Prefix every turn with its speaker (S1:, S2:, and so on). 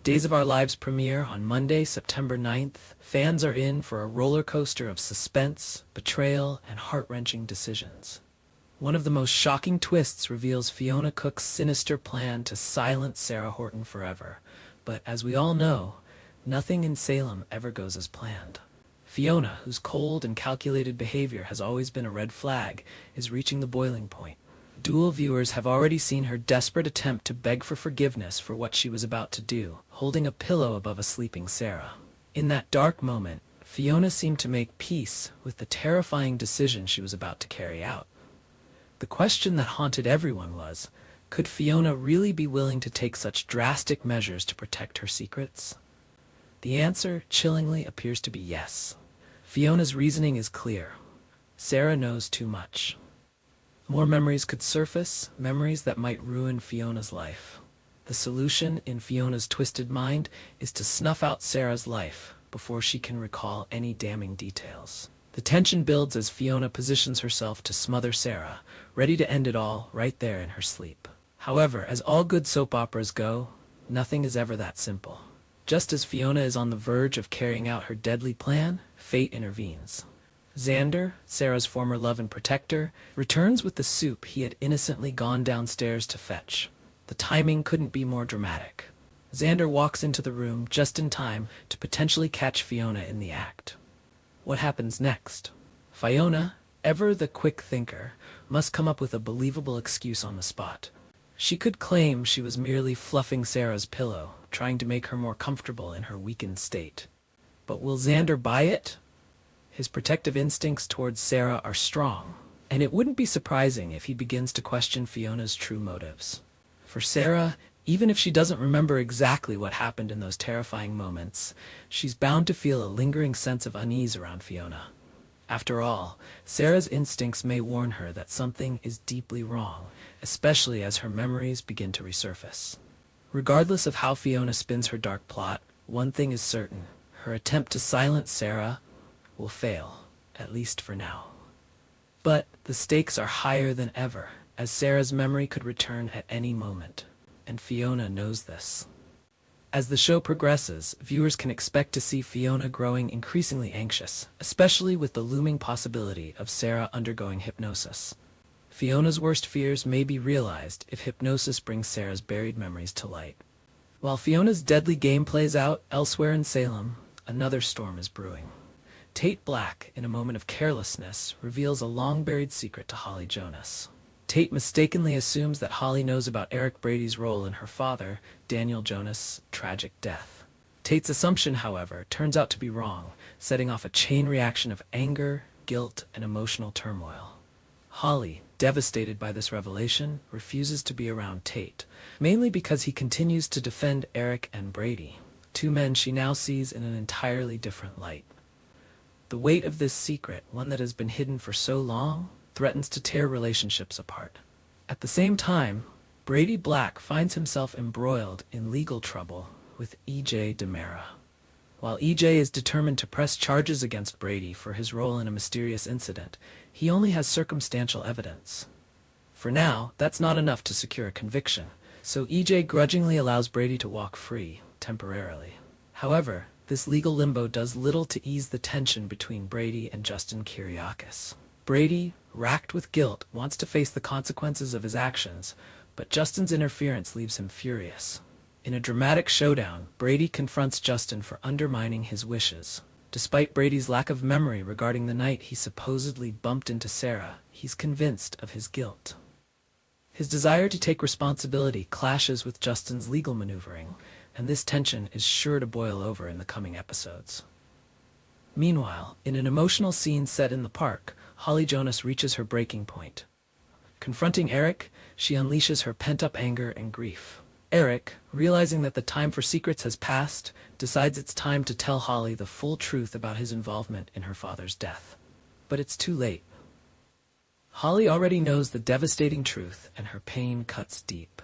S1: Days of Our Lives premiere on Monday, September 9th. Fans are in for a roller coaster of suspense, betrayal, and heart-wrenching decisions. One of the most shocking twists reveals Fiona Cook's sinister plan to silence Sarah Horton forever. But as we all know, nothing in Salem ever goes as planned. Fiona, whose cold and calculated behavior has always been a red flag, is reaching the boiling point. DOOL viewers have already seen her desperate attempt to beg for forgiveness for what she was about to do, holding a pillow above a sleeping Sarah. In that dark moment, Fiona seemed to make peace with the terrifying decision she was about to carry out. The question that haunted everyone was, could Fiona really be willing to take such drastic measures to protect her secrets? The answer, chillingly, appears to be yes. Fiona's reasoning is clear. Sarah knows too much. More memories could surface, memories that might ruin Fiona's life. The solution, in Fiona's twisted mind, is to snuff out Sarah's life before she can recall any damning details. The tension builds as Fiona positions herself to smother Sarah, ready to end it all right there in her sleep. However, as all good soap operas go, nothing is ever that simple. Just as Fiona is on the verge of carrying out her deadly plan, fate intervenes. Xander, Sarah's former love and protector, returns with the soup he had innocently gone downstairs to fetch. The timing couldn't be more dramatic. Xander walks into the room just in time to potentially catch Fiona in the act. What happens next? Fiona, ever the quick thinker, must come up with a believable excuse on the spot. She could claim she was merely fluffing Sarah's pillow, trying to make her more comfortable in her weakened state. But will Xander buy it? His protective instincts towards Sarah are strong, and it wouldn't be surprising if he begins to question Fiona's true motives. For Sarah, even if she doesn't remember exactly what happened in those terrifying moments, she's bound to feel a lingering sense of unease around Fiona. After all, Sarah's instincts may warn her that something is deeply wrong, especially as her memories begin to resurface. Regardless of how Fiona spins her dark plot, one thing is certain: her attempt to silence Sarah will fail, at least for now. But the stakes are higher than ever, as Sarah's memory could return at any moment, and Fiona knows this. As the show progresses, viewers can expect to see Fiona growing increasingly anxious, especially with the looming possibility of Sarah undergoing hypnosis. Fiona's worst fears may be realized if hypnosis brings Sarah's buried memories to light. While Fiona's deadly game plays out elsewhere in Salem, another storm is brewing. Tate Black, in a moment of carelessness, reveals a long-buried secret to Holly Jonas. Tate mistakenly assumes that Holly knows about Eric Brady's role in her father, Daniel Jonas' tragic death. Tate's assumption, however, turns out to be wrong, setting off a chain reaction of anger, guilt, and emotional turmoil. Holly, devastated by this revelation, refuses to be around Tate, mainly because he continues to defend Eric and Brady, two men she now sees in an entirely different light. The weight of this secret, one that has been hidden for so long, threatens to tear relationships apart. At the same time, Brady Black finds himself embroiled in legal trouble with E.J. DeMera. While E.J. is determined to press charges against Brady for his role in a mysterious incident, he only has circumstantial evidence. For now, that's not enough to secure a conviction, so E.J. grudgingly allows Brady to walk free, temporarily. However, this legal limbo does little to ease the tension between Brady and Justin Kiriakis. Brady, racked with guilt, wants to face the consequences of his actions, but Justin's interference leaves him furious. In a dramatic showdown, Brady confronts Justin for undermining his wishes. Despite Brady's lack of memory regarding the night he supposedly bumped into Sarah, he's convinced of his guilt. His desire to take responsibility clashes with Justin's legal maneuvering, and this tension is sure to boil over in the coming episodes. Meanwhile, in an emotional scene set in the park, Holly Jonas reaches her breaking point. Confronting Eric, she unleashes her pent-up anger and grief. Eric, realizing that the time for secrets has passed, decides it's time to tell Holly the full truth about his involvement in her father's death. But it's too late. Holly already knows the devastating truth, and her pain cuts deep.